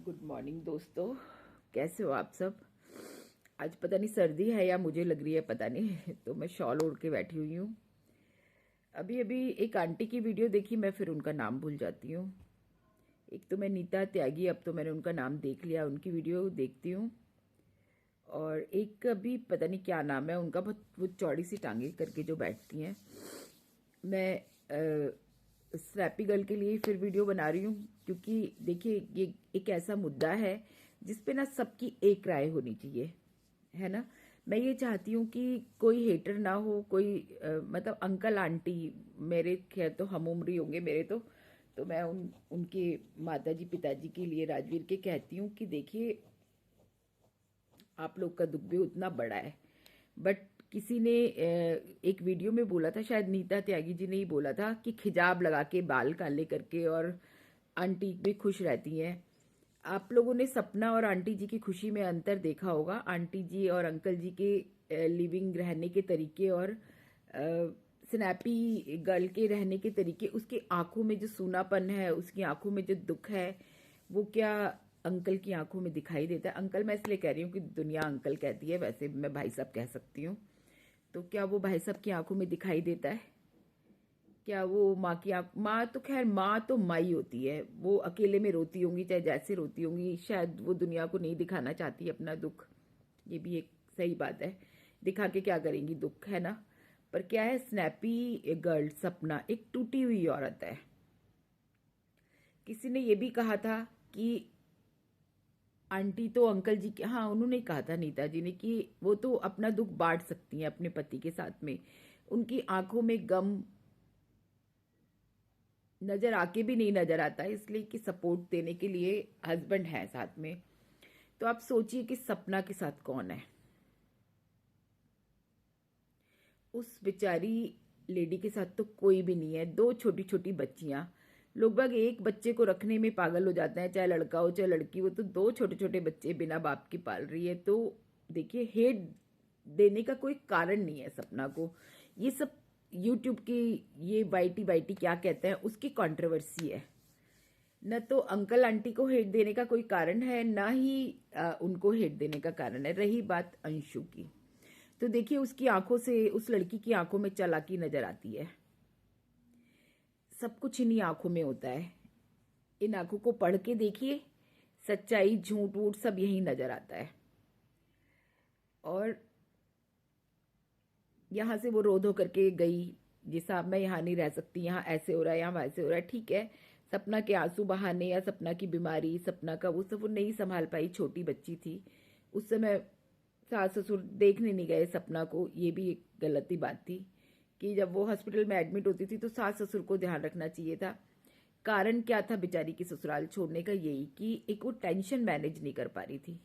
Good morning दोस्तों, कैसे हो आप सब। आज पता नहीं सर्दी है या मुझे लग रही है पता नहीं तो मैं शॉल ओढ़ के बैठी हुई हूँ। अभी अभी एक आंटी की वीडियो देखी, मैं फिर उनका नाम भूल जाती हूँ। एक तो मैं नीता त्यागी, अब तो मैंने उनका नाम देख लिया, उनकी वीडियो देखती हूँ। और एक अभी पता नहीं क्या नाम है उनका, बहुत वो चौड़ी सी टांगे करके जो बैठती हैं। मैं स्नैपी गर्ल के लिए फिर वीडियो बना रही हूँ, क्योंकि देखिए ये एक ऐसा मुद्दा है जिस पे ना सबकी एक राय होनी चाहिए, है ना। मैं ये चाहती हूँ कि कोई हेटर ना हो, कोई मतलब अंकल आंटी मेरे खैर तो हम उम्र ही होंगे मेरे तो मैं उनके माताजी पिताजी के लिए राजवीर के कहती हूँ कि देखिए आप लोग का दुख भी उतना बड़ा है। बट किसी ने एक वीडियो में बोला था, शायद नीता त्यागी जी ने ही बोला था कि खिजाब लगा के बाल काले करके और आंटी भी खुश रहती हैं। आप लोगों ने सपना और आंटी जी की खुशी में अंतर देखा होगा। आंटी जी और अंकल जी के लिविंग रहने के तरीके और स्नैपी गर्ल के रहने के तरीके, उसकी आंखों में जो सूनापन है, उसकी आंखों में जो दुख है, वो क्या अंकल की आंखों में दिखाई देता है। अंकल मैं इसलिए कह रही हूँ कि दुनिया अंकल कहती है, वैसे मैं भाई साहब कह सकती हूँ। तो क्या वो भाई साहब की आंखों में दिखाई देता है? क्या वो माँ की आंख, माँ तो खैर माँ तो माँ ही होती है, वो अकेले में रोती होंगी, चाहे जैसे रोती होंगी, शायद वो दुनिया को नहीं दिखाना चाहती अपना दुख। ये भी एक सही बात है, दिखा के क्या करेंगी दुख, है ना। पर क्या है, स्नैपी गर्ल सपना एक टूटी हुई औरत है। किसी ने ये भी कहा था कि आंटी तो अंकल जी के, हाँ उन्होंने ही कहा था नीता जी ने, कि वो तो अपना दुख बांट सकती हैं अपने पति के साथ में। उनकी आंखों में गम नजर आके भी नहीं नजर आता है, इसलिए कि सपोर्ट देने के लिए हस्बैंड है साथ में। तो आप सोचिए कि सपना के साथ कौन है। उस बेचारी लेडी के साथ तो कोई भी नहीं है। दो छोटी छोटी बच्चियां, लोग बाग एक बच्चे को रखने में पागल हो जाते हैं, चाहे लड़का हो चाहे लड़की, वो तो दो छोटे छोटे बच्चे बिना बाप की पाल रही है। तो देखिए हेट देने का कोई कारण नहीं है सपना को। ये सब यूट्यूब की ये वाईटी वाईटी क्या कहते हैं उसकी कंट्रोवर्सी है। न तो अंकल आंटी को हेट देने का कोई कारण है, ना ही उनको हेट देने का कारण है। रही बात अंशु की, तो देखिए उसकी आंखों से, उस लड़की की आंखों में चालाकी नजर आती है। सब कुछ इन्हीं आंखों में होता है। इन आंखों को पढ़ के देखिए, सच्चाई झूठ वूठ सब यही नजर आता है। और यहां से वो रो धो करके गई, जी साहब मैं यहाँ नहीं रह सकती, यहाँ ऐसे हो रहा है, यहाँ वैसे हो रहा है। ठीक है, सपना के आंसू बहाने या सपना की बीमारी, सपना का वो सब वो नहीं संभाल पाई, छोटी बच्ची थी उस समय। सास ससुर देखने नहीं गए सपना को, ये भी एक गलती बात थी कि जब वो हॉस्पिटल में एडमिट होती थी तो सास ससुर को ध्यान रखना चाहिए था। कारण क्या था बेचारी की ससुराल छोड़ने का? यही कि एक वो टेंशन मैनेज नहीं कर पा रही थी।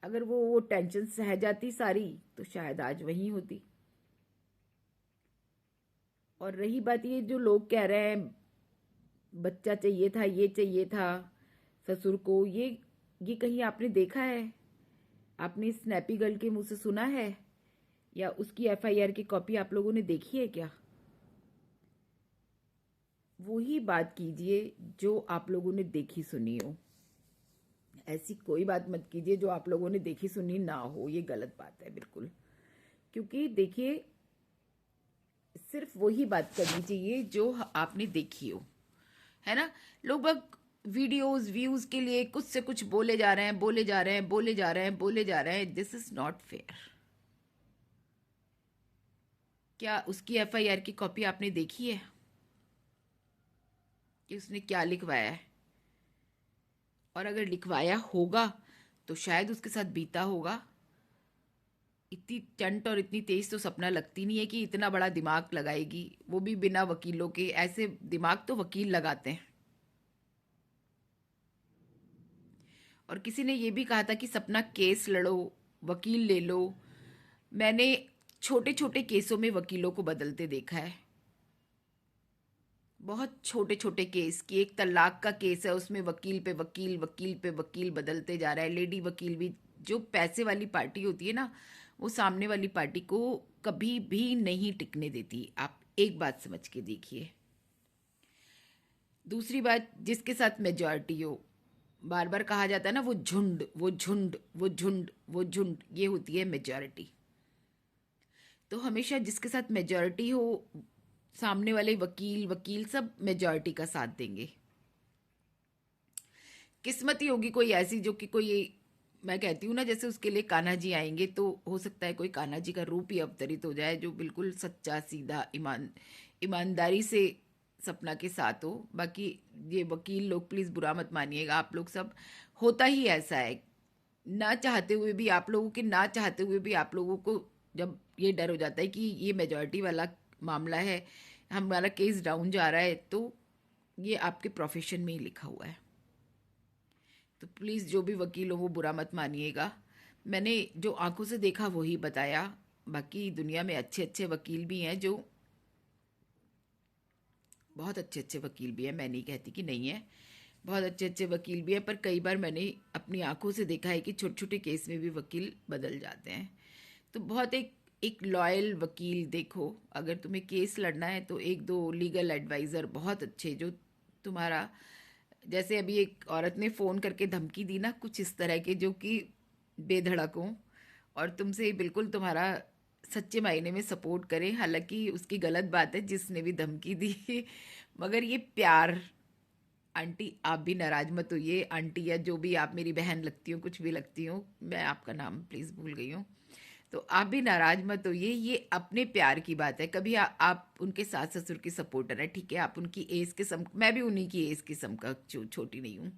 अगर वो टेंशन सह जाती सारी तो शायद आज वहीं होती। और रही बात ये, जो लोग कह रहे हैं बच्चा चाहिए था, ये चाहिए था ससुर को, ये कहीं आपने देखा है? आपने स्नैपी गर्ल के मुंह से सुना है? या उसकी एफआईआर की कॉपी आप लोगों ने देखी है क्या? वही बात कीजिए जो आप लोगों ने देखी सुनी हो। ऐसी कोई बात मत कीजिए जो आप लोगों ने देखी सुनी ना हो, ये गलत बात है बिल्कुल। क्योंकि देखिए सिर्फ वही बात करनी चाहिए जो आपने देखी हो, है ना। लोग बग वीडियोस व्यूज के लिए कुछ से कुछ बोले जा रहे हैं, बोले जा रहे हैं, बोले जा रहे हैं, बोले जा रहे हैं। This is not fair. क्या उसकी एफआईआर की कॉपी आपने देखी है कि उसने क्या लिखवाया है? और अगर लिखवाया होगा तो शायद उसके साथ बीता होगा। इतनी चंट और इतनी तेज तो सपना लगती नहीं है कि इतना बड़ा दिमाग लगाएगी, वो भी बिना वकीलों के। ऐसे दिमाग तो वकील लगाते हैं। और किसी ने ये भी कहा था कि सपना केस लड़ो, वकील ले लो। मैंने छोटे छोटे केसों में वकीलों को बदलते देखा है। बहुत छोटे छोटे केस की, एक तलाक का केस है उसमें वकील पे वकील, वकील पे वकील बदलते जा रहा है। लेडी वकील भी, जो पैसे वाली पार्टी होती है ना, वो सामने वाली पार्टी को कभी भी नहीं टिकने देती। आप एक बात समझ के देखिए। दूसरी बात, जिसके साथ मेजॉरिटी हो बार बार कहा जाता है ना, वो झुंड वो झुंड वो झुंड वो झुंड, ये होती है मेजॉरिटी। तो हमेशा जिसके साथ मेजॉरिटी हो, सामने वाले वकील वकील सब मेजॉरिटी का साथ देंगे। किस्मत ही होगी कोई ऐसी जो कि कोई, मैं कहती हूँ ना, जैसे उसके लिए कान्हा जी आएंगे तो हो सकता है कोई कान्हा जी का रूप ही अवतरित हो जाए, जो बिल्कुल सच्चा सीधा ईमानदारी से सपना के साथ हो। बाकी ये वकील लोग प्लीज़ बुरा मत मानिएगा, आप लोग सब, होता ही ऐसा है। ना चाहते हुए भी आप लोगों के, ना चाहते हुए भी आप लोगों को जब ये डर हो जाता है कि ये मेजॉरिटी वाला मामला है, हमारा केस डाउन जा रहा है, तो ये आपके प्रोफेशन में ही लिखा हुआ है। तो प्लीज़ जो भी वकील हो वो बुरा मत मानिएगा। मैंने जो आंखों से देखा वही बताया। बाकी दुनिया में अच्छे अच्छे वकील भी हैं, जो बहुत अच्छे अच्छे वकील भी हैं, मैं नहीं कहती कि नहीं है, बहुत अच्छे अच्छे वकील भी हैं, पर कई बार मैंने अपनी आंखों से देखा है कि छोटे छोटे केस में भी वकील बदल जाते हैं। तो बहुत एक एक लॉयल वकील देखो। अगर तुम्हें केस लड़ना है तो एक दो लीगल एडवाइज़र बहुत अच्छे, जो तुम्हारा, जैसे अभी एक औरत ने फ़ोन करके धमकी दी ना, कुछ इस तरह के जो कि बेधड़क हों और तुमसे बिल्कुल तुम्हारा सच्चे मायने में सपोर्ट करें, हालांकि उसकी गलत बात है जिसने भी धमकी दी मगर ये प्यार। आंटी आप भी नाराज मत होइए, आंटी या जो भी आप मेरी बहन लगती हो, कुछ भी लगती हो, मैं आपका नाम प्लीज़ भूल गई हूँ, तो आप भी नाराज मत होइए, ये अपने प्यार की बात है। कभी आप उनके सास ससुर की सपोर्टर है, ठीक है, आप उनकी एज के सम, मैं भी उन्हीं की एज की समकक्ष छोटी नहीं हूँ,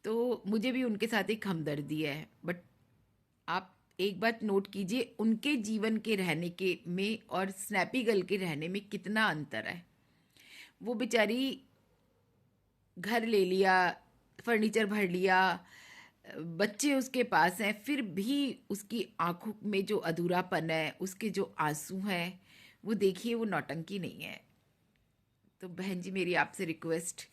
तो मुझे भी उनके साथ एक हमदर्दी है। बट आप एक बात नोट कीजिए, उनके जीवन के रहने के में और स्नैपी गर्ल के रहने में कितना अंतर है। वो बेचारी घर ले लिया, फर्नीचर भर लिया, बच्चे उसके पास हैं, फिर भी उसकी आंखों में जो अधूरापन है, उसके जो आंसू हैं, वो देखिए, वो नौटंकी नहीं है। तो बहन जी मेरी आपसे रिक्वेस्ट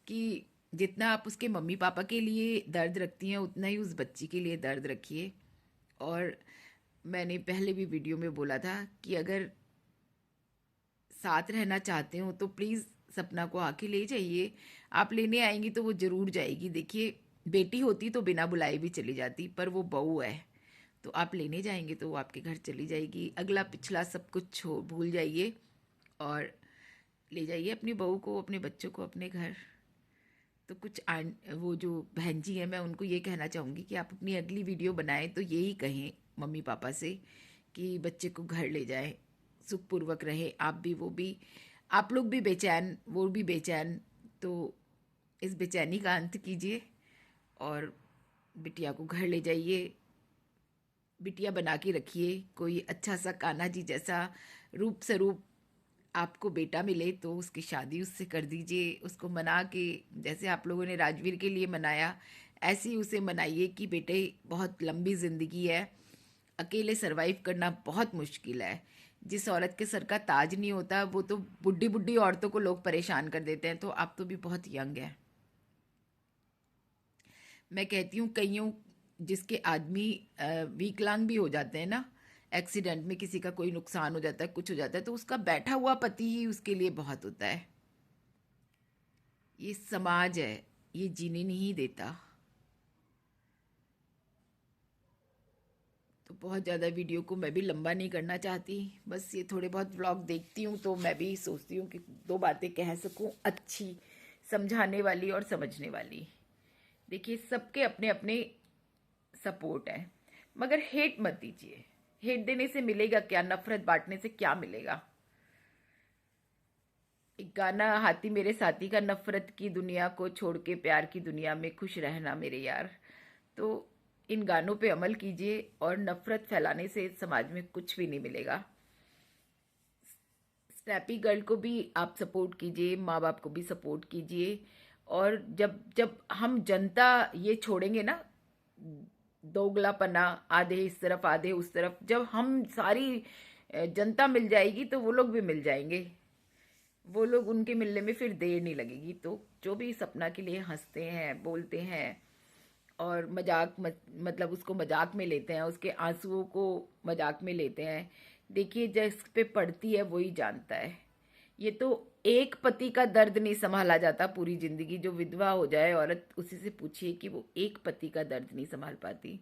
कि जितना आप उसके मम्मी पापा के लिए दर्द रखती हैं, उतना ही उस बच्ची के लिए दर्द रखिए। और मैंने पहले भी वीडियो में बोला था कि अगर साथ रहना चाहते हो तो प्लीज़ सपना को आके ले जाइए। आप लेने आएंगी तो वो ज़रूर जाएगी। देखिए, बेटी होती तो बिना बुलाए भी चली जाती, पर वो बहू है, तो आप लेने जाएंगे तो वो आपके घर चली जाएगी। अगला पिछला सब कुछ भूल जाइए और ले जाइए अपनी बहू को, अपने बच्चों को अपने घर। तो कुछ वो जो बहन जी हैं, मैं उनको ये कहना चाहूँगी कि आप अपनी अगली वीडियो बनाएं तो यही कहें मम्मी पापा से कि बच्चे को घर ले जाएं, सुखपूर्वक रहे, आप भी वो भी, आप लोग भी बेचैन, वो भी बेचैन। तो इस बेचैनी का अंत कीजिए और बिटिया को घर ले जाइए, बिटिया बना के रखिए। कोई अच्छा सा कान्हा जी जैसा रूप स्वरूप आपको बेटा मिले तो उसकी शादी उससे कर दीजिए, उसको मना के, जैसे आप लोगों ने राजवीर के लिए मनाया, ऐसे ही उसे मनाइए कि बेटे बहुत लंबी ज़िंदगी है, अकेले सरवाइव करना बहुत मुश्किल है। जिस औरत के सर का ताज नहीं होता वो तो बुढ़ी बुढ़ी औरतों को लोग परेशान कर देते हैं, तो आप तो भी बहुत यंग है। मैं कहती हूँ कईयों, जिसके आदमी विकलांग भी हो जाते हैं ना, एक्सीडेंट में किसी का कोई नुकसान हो जाता है, कुछ हो जाता है, तो उसका बैठा हुआ पति ही उसके लिए बहुत होता है। ये समाज है, ये जीने नहीं देता। तो बहुत ज़्यादा वीडियो को मैं भी लंबा नहीं करना चाहती, बस ये थोड़े बहुत व्लॉग देखती हूँ तो मैं भी सोचती हूँ कि दो बातें कह सकूँ अच्छी, समझाने वाली और समझने वाली। देखिए, सबके अपने अपने सपोर्ट है, मगर हेट मत दीजिए। हेट देने से मिलेगा क्या? नफरत बांटने से क्या मिलेगा? एक गाना हाथी मेरे साथी का, नफरत की दुनिया को छोड़ के प्यार की दुनिया में खुश रहना मेरे यार। तो इन गानों पे अमल कीजिए और नफरत फैलाने से समाज में कुछ भी नहीं मिलेगा। स्नैपी गर्ल को भी आप सपोर्ट कीजिए, माँ बाप को भी सपोर्ट कीजिए। और जब जब हम जनता ये छोड़ेंगे ना, दोगलापना, आधे इस तरफ आधे उस तरफ, जब हम सारी जनता मिल जाएगी तो वो लोग भी मिल जाएंगे। वो लोग, उनके मिलने में फिर देर नहीं लगेगी। तो जो भी सपना के लिए हंसते हैं, बोलते हैं और मतलब उसको मजाक में लेते हैं, उसके आंसुओं को मजाक में लेते हैं, देखिए जिस पे पड़ती है वही जानता है। ये तो एक पति का दर्द नहीं संभाला जाता पूरी जिंदगी। जो विधवा हो जाए औरत, उसी से पूछिए कि वो एक पति का दर्द नहीं संभाल पाती,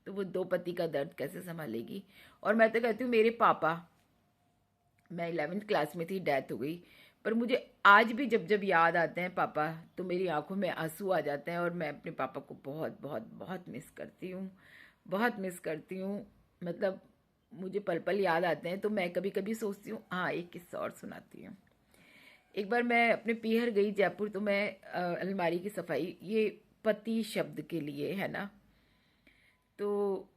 तो वो दो पति का दर्द कैसे संभालेगी। और मैं तो कहती हूँ, मेरे पापा, मैं 11वीं क्लास में थी, डेथ हो गई, पर मुझे आज भी जब जब याद आते हैं पापा, तो मेरी आंखों में आंसू आ जाते हैं और मैं अपने पापा को बहुत बहुत बहुत मिस करती हूँ, बहुत मिस करती हूँ। मतलब मुझे पल पल याद आते हैं, तो मैं कभी कभी सोचती हूँ। हाँ, एक किस्सा और सुनाती हूँ। एक बार मैं अपने पीहर गई जयपुर, तो मैं अलमारी की सफाई, ये पति शब्द के लिए है ना, तो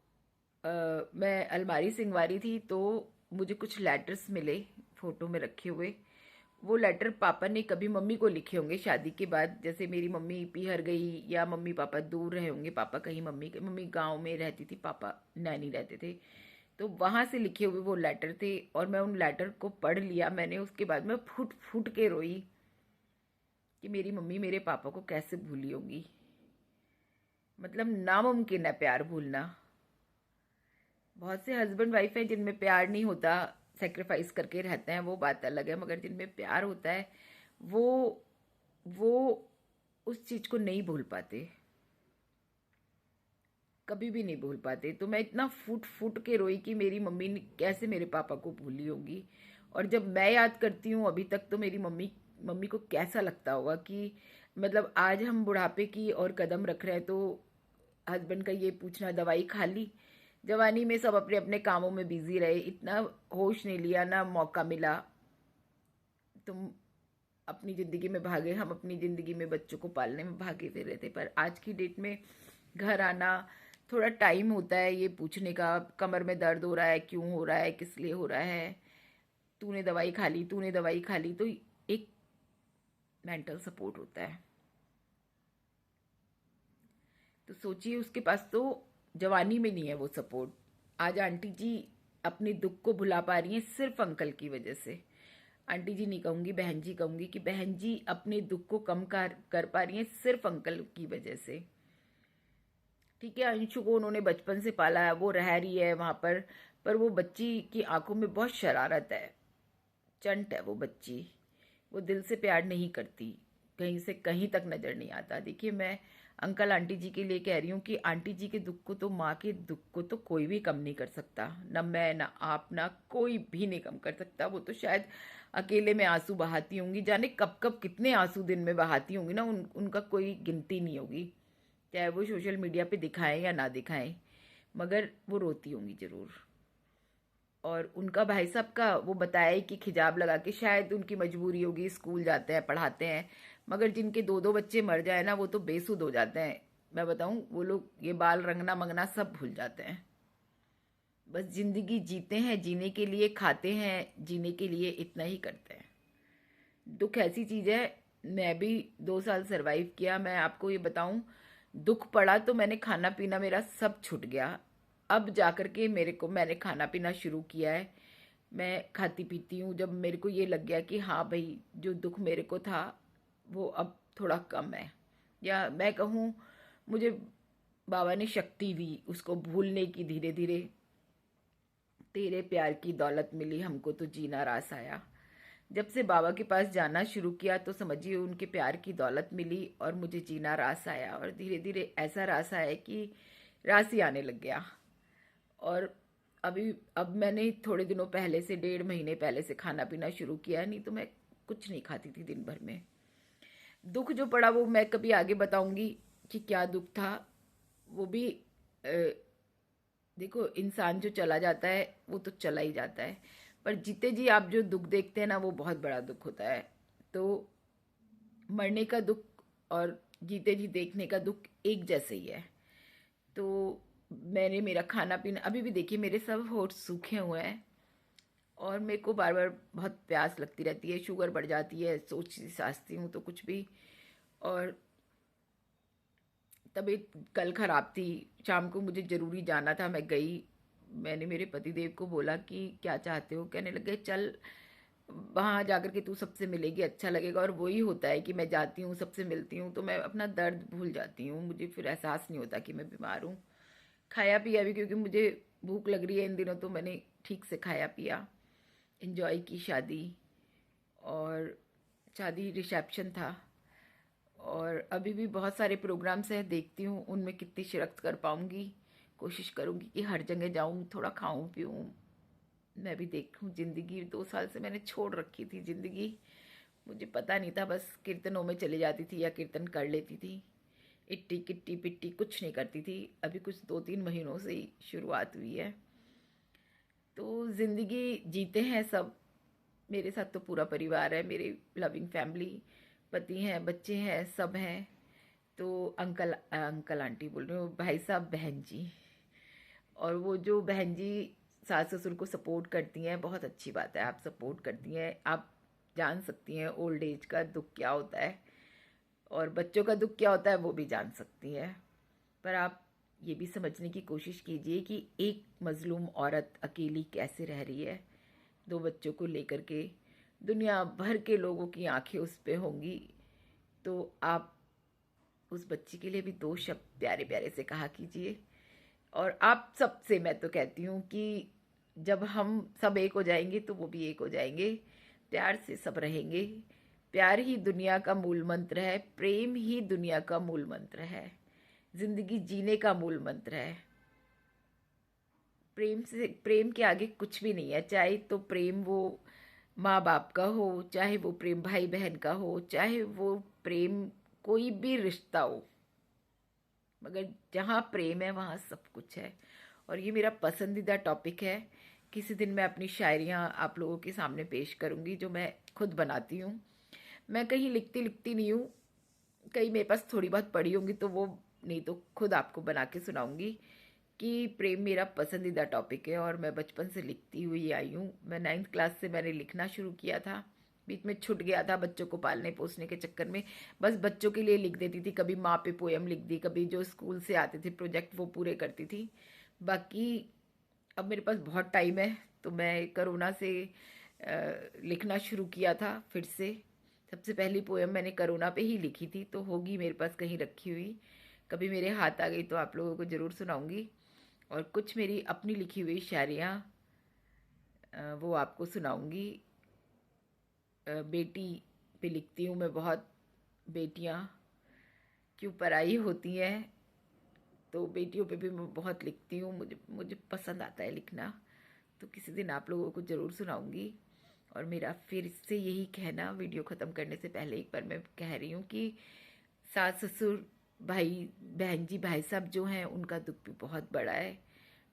मैं अलमारी सिंगवारी थी, तो मुझे कुछ लेटर्स मिले फोटो में रखे हुए। वो लेटर पापा ने कभी मम्मी को लिखे होंगे शादी के बाद, जैसे मेरी मम्मी पीहर गई या मम्मी पापा दूर रहे होंगे, पापा कहीं, मम्मी गांव में रहती थी, पापा नैनी रहते थे, तो वहां से लिखे हुए वो लेटर थे। और मैं उन लेटर को पढ़ लिया मैंने, उसके बाद मैं फूट फूट के रोई कि मेरी मम्मी मेरे पापा को कैसे भूली होगी। मतलब नामुमकिन है प्यार भूलना। बहुत से हस्बैंड वाइफ हैं जिनमें प्यार नहीं होता, सेक्रीफाइस करके रहते हैं, वो बात अलग है, मगर जिनमें प्यार होता है वो वो उस चीज को नहीं भूल पाते, कभी भी नहीं भूल पाते। तो मैं इतना फूट फूट के रोई कि मेरी मम्मी ने कैसे मेरे पापा को भूली होगी। और जब मैं याद करती हूँ अभी तक, तो मेरी मम्मी मम्मी को कैसा लगता होगा कि मतलब आज हम बुढ़ापे की और कदम रख रहे हैं, तो हस्बैंड का ये पूछना, दवाई खा ली। जवानी में सब अपने अपने कामों में बिजी रहे, इतना होश नहीं लिया, ना मौका मिला। तुम अपनी ज़िंदगी में भागे, हम अपनी ज़िंदगी में बच्चों को पालने में भागे फिर रहे थे। पर आज की डेट में घर आना, थोड़ा टाइम होता है ये पूछने का, कमर में दर्द हो रहा है, क्यों हो रहा है, किस लिए हो रहा है, तूने दवाई खा ली, तूने दवाई खा ली, तो एक मेंटल सपोर्ट होता है। तो सोचिए, उसके पास तो जवानी में नहीं है वो सपोर्ट। आज आंटी जी अपने दुख को भुला पा रही हैं सिर्फ अंकल की वजह से। आंटी जी नहीं कहूंगी, बहन जी कहूंगी, कि बहन जी अपने दुख को कम कर पा रही हैं सिर्फ अंकल की वजह से। ठीक है, अंशु को उन्होंने बचपन से पाला है, वो रह रही है वहां पर वो बच्ची की आंखों में बहुत शरारत है, चंट है वो बच्ची, वो दिल से प्यार नहीं करती, कहीं से कहीं तक नजर नहीं आता। देखिए, मैं अंकल आंटी जी के लिए कह रही हूँ कि आंटी जी के दुख को तो, माँ के दुख को तो कोई भी कम नहीं कर सकता, ना मैं, ना आप, ना कोई भी नहीं कम कर सकता। वो तो शायद अकेले में आंसू बहाती होंगी, जाने कब कब कितने आंसू दिन में बहाती होंगी ना, उनका कोई गिनती नहीं होगी, चाहे वो सोशल मीडिया पे दिखाएं या ना दिखाएं, मगर वो रोती होंगी जरूर। और उनका भाई साहब का वो बताया ही कि खिजाब लगा के, शायद उनकी मजबूरी होगी, स्कूल जाते हैं, पढ़ाते हैं, मगर जिनके दो दो बच्चे मर जाए ना, वो तो बेसुध हो जाते हैं। मैं बताऊं, वो लोग ये बाल रंगना मंगना सब भूल जाते हैं। बस जिंदगी जीते हैं, जीने के लिए खाते हैं, जीने के लिए इतना ही करते हैं। दुख ऐसी चीज है, मैं भी 2 साल सरवाइव किया। मैं आपको ये बताऊं, दुख पड़ा तो मैंने खाना पीना मेरा सब छूट गया। अब जाकर के मैंने खाना पीना शुरू किया है, मैं खाती पीती हूँ। जब मेरे को ये लग गया कि हाँ भाई, जो दुख मेरे को था वो अब थोड़ा कम है, या मैं कहूँ मुझे बाबा ने शक्ति दी उसको भूलने की। धीरे धीरे तेरे प्यार की दौलत मिली हमको तो जीना रास आया। जब से बाबा के पास जाना शुरू किया, तो समझिए उनके प्यार की दौलत मिली और मुझे जीना रास आया। और धीरे धीरे ऐसा रास आया कि रास ही आने लग गया। और अब मैंने थोड़े दिनों पहले से, 1.5 महीने पहले से खाना पीना शुरू किया, नहीं तो मैं कुछ नहीं खाती थी दिन भर में। दुख जो पड़ा वो मैं कभी आगे बताऊंगी कि क्या दुख था। वो भी देखो, इंसान जो चला जाता है वो तो चला ही जाता है, पर जीते जी आप जो दुख देखते हैं ना, वो बहुत बड़ा दुख होता है। तो मरने का दुख और जीते जी देखने का दुख एक जैसे ही है। तो मेरा खाना पीना, अभी भी देखिए मेरे सब होठ सूखे हुए हैं, और मेरे को बार बार बहुत प्यास लगती रहती है, शुगर बढ़ जाती है, सोचती साचती हूँ तो कुछ भी। और तबीयत कल खराब थी, शाम को मुझे ज़रूरी जाना था, मैं गई। मैंने मेरे पतिदेव को बोला कि क्या चाहते हो, कहने लगे चल वहाँ जाकर के तू सबसे मिलेगी, अच्छा लगेगा। और वही होता है कि मैं जाती हूँ, सबसे मिलती हूँ, तो मैं अपना दर्द भूल जाती हूँ, मुझे फिर एहसास नहीं होता कि मैं बीमार हूँ। खाया पिया भी, क्योंकि मुझे भूख लग रही है इन दिनों, तो मैंने ठीक से खाया पिया, एंजॉय की शादी। और शादी रिसेप्शन था, और अभी भी बहुत सारे प्रोग्राम्स हैं, देखती हूँ उनमें कितनी शिरकत कर पाऊँगी। कोशिश करूँगी कि हर जगह जाऊँ, थोड़ा खाऊँ पीऊँ, मैं भी देखूँ ज़िंदगी। 2 साल से मैंने छोड़ रखी थी ज़िंदगी, मुझे पता नहीं था, बस कीर्तनों में चली जाती थी या कीर्तन कर लेती थी, इट्टी किट्टी पिट्टी कुछ नहीं करती थी। अभी कुछ 2-3 महीनों से ही शुरुआत हुई है। तो ज़िंदगी जीते हैं सब। मेरे साथ तो पूरा परिवार है, मेरी लविंग फैमिली, पति हैं, बच्चे हैं, सब हैं। तो अंकल अंकल आंटी बोल रही हूँ, भाई साहब, बहन जी, और वो जो बहन जी सास ससुर को सपोर्ट करती हैं, बहुत अच्छी बात है, आप सपोर्ट करती हैं। आप जान सकती हैं ओल्ड एज का दुख क्या होता है, और बच्चों का दुख क्या होता है वो भी जान सकती हैं। पर आप ये भी समझने की कोशिश कीजिए कि एक मज़लूम औरत अकेली कैसे रह रही है 2 बच्चों को लेकर के। दुनिया भर के लोगों की आंखें उस पे होंगी, तो आप उस बच्ची के लिए भी 2 शब्द प्यारे प्यारे से कहा कीजिए। और आप सबसे मैं तो कहती हूँ कि जब हम सब एक हो जाएंगे तो वो भी एक हो जाएंगे, प्यार से सब रहेंगे। प्यार ही दुनिया का मूल मंत्र है, प्रेम ही दुनिया का मूल मंत्र है, जिंदगी जीने का मूल मंत्र है। प्रेम से, प्रेम के आगे कुछ भी नहीं है, चाहे तो प्रेम वो माँ बाप का हो, चाहे वो प्रेम भाई बहन का हो, चाहे वो प्रेम कोई भी रिश्ता हो, मगर जहाँ प्रेम है वहाँ सब कुछ है। और ये मेरा पसंदीदा टॉपिक है। किसी दिन मैं अपनी शायरियाँ आप लोगों के सामने पेश करूँगी, जो मैं खुद बनाती हूँ। मैं कहीं लिखती लिखती नहीं हूँ, कहीं मेरे पास थोड़ी बहुत पढ़ी होंगी तो वो, नहीं तो खुद आपको बना के सुनाऊंगी। कि प्रेम मेरा पसंदीदा टॉपिक है और मैं बचपन से लिखती हुई आई हूँ। मैं 9th क्लास से मैंने लिखना शुरू किया था, बीच में छूट गया था बच्चों को पालने पोसने के चक्कर में। बस बच्चों के लिए लिख देती थी, कभी माँ पे पोएम लिख दी, कभी जो स्कूल से आते थे प्रोजेक्ट वो पूरे करती थी। बाकी अब मेरे पास बहुत टाइम है, तो मैं कोरोना से लिखना शुरू किया था फिर से। सबसे पहली पोएम मैंने कोरोना पे ही लिखी थी, तो होगी मेरे पास कहीं रखी हुई, कभी मेरे हाथ आ गई तो आप लोगों को ज़रूर सुनाऊंगी। और कुछ मेरी अपनी लिखी हुई शायरियाँ वो आपको सुनाऊंगी। बेटी पे लिखती हूँ मैं बहुत, बेटियाँ क्यों पराई होती हैं, तो बेटियों पे भी मैं बहुत लिखती हूँ, मुझे मुझे पसंद आता है लिखना। तो किसी दिन आप लोगों को ज़रूर सुनाऊंगी। और मेरा फिर से यही कहना, वीडियो ख़त्म करने से पहले एक बार मैं कह रही हूँ कि सास ससुर, भाई बहन जी, भाई साहब जो हैं उनका दुख भी बहुत बड़ा है,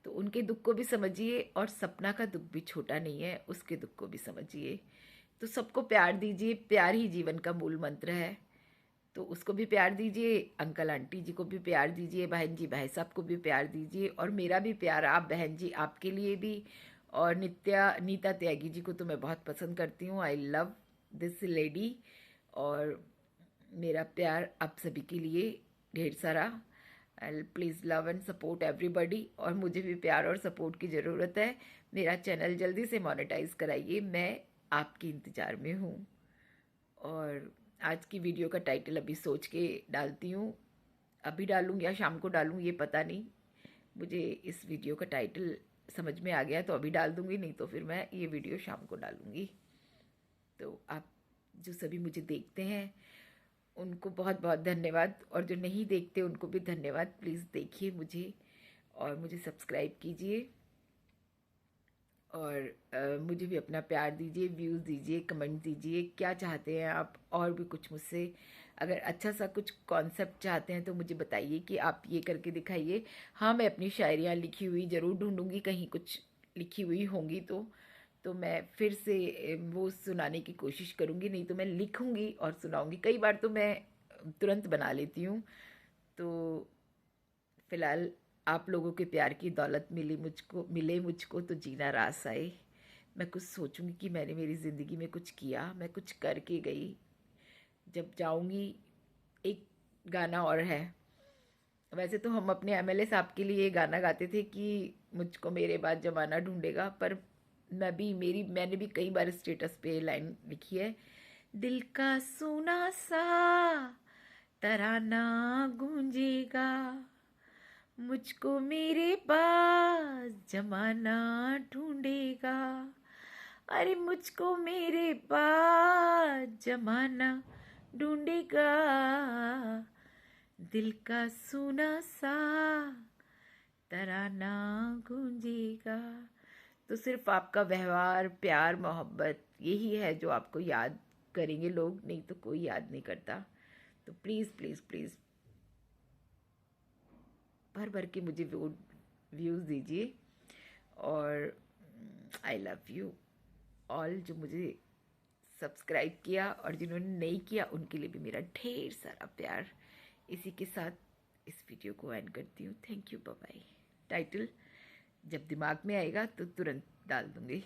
तो उनके दुख को भी समझिए। और सपना का दुख भी छोटा नहीं है, उसके दुख को भी समझिए। तो सबको प्यार दीजिए, प्यार ही जीवन का मूल मंत्र है, तो उसको भी प्यार दीजिए, अंकल आंटी जी को भी प्यार दीजिए, बहन जी भाई साहब को भी प्यार दीजिए, और मेरा भी प्यार आप बहन जी आपके लिए भी। और नीता त्यागी जी को तो मैं बहुत पसंद करती हूँ, आई लव दिस लेडी। और मेरा प्यार आप सभी के लिए ढेर सारा। Please love and support everybody, और मुझे भी प्यार और सपोर्ट की ज़रूरत है। मेरा चैनल जल्दी से मोनेटाइज कराइए, मैं आपके इंतज़ार में हूँ। और आज की वीडियो का टाइटल अभी सोच के डालती हूँ, अभी डालूँ या शाम को डालूँ ये पता नहीं। मुझे इस वीडियो का टाइटल समझ में आ गया तो अभी डाल दूँगी, नहीं तो फिर मैं ये वीडियो शाम को डालूँगी। तो आप जो सभी मुझे देखते हैं उनको बहुत बहुत धन्यवाद, और जो नहीं देखते उनको भी धन्यवाद। प्लीज़ देखिए मुझे और मुझे सब्सक्राइब कीजिए, और मुझे भी अपना प्यार दीजिए, व्यूज़ दीजिए, कमेंट दीजिए, क्या चाहते हैं आप और भी कुछ मुझसे। अगर अच्छा सा कुछ कॉन्सेप्ट चाहते हैं तो मुझे बताइए कि आप ये करके दिखाइए। हाँ, मैं अपनी शायरियाँ लिखी हुई ज़रूर ढूंढूंगी, कहीं कुछ लिखी हुई होंगी तो मैं फिर से वो सुनाने की कोशिश करूँगी, नहीं तो मैं लिखूँगी और सुनाऊँगी। कई बार तो मैं तुरंत बना लेती हूँ। तो फिलहाल आप लोगों के प्यार की दौलत मिले मुझको तो जीना रास आए। मैं कुछ सोचूंगी कि मैंने मेरी ज़िंदगी में कुछ किया, मैं कुछ करके गई। जब जाऊंगी, एक गाना और है। वैसे तो हम अपने एमएलए साहब के लिए ये गाना गाते थे कि मुझको मेरे बाद जमाना ढूंढेगा, पर मैंने भी कई बार स्टेटस पे लाइन लिखी है, दिल का सुना सा तराना गूंजेगा, मुझको मेरे पास जमाना ढूंढेगा, अरे मुझको मेरे पास जमाना ढूंढेगा, दिल का सुना सा तराना गूंजेगा। तो सिर्फ आपका व्यवहार, प्यार, मोहब्बत यही है जो आपको याद करेंगे लोग, नहीं तो कोई याद नहीं करता। तो प्लीज़ प्लीज़ प्लीज़ भर भर के मुझे व्यूज़ दीजिए। और आई लव यू ऑल, जो मुझे सब्सक्राइब किया और जिन्होंने नहीं किया उनके लिए भी मेरा ढेर सारा प्यार। इसी के साथ इस वीडियो को एंड करती हूँ। Thank you, bye bye. Title जब दिमाग में आएगा तो तुरंत डाल दूँगी।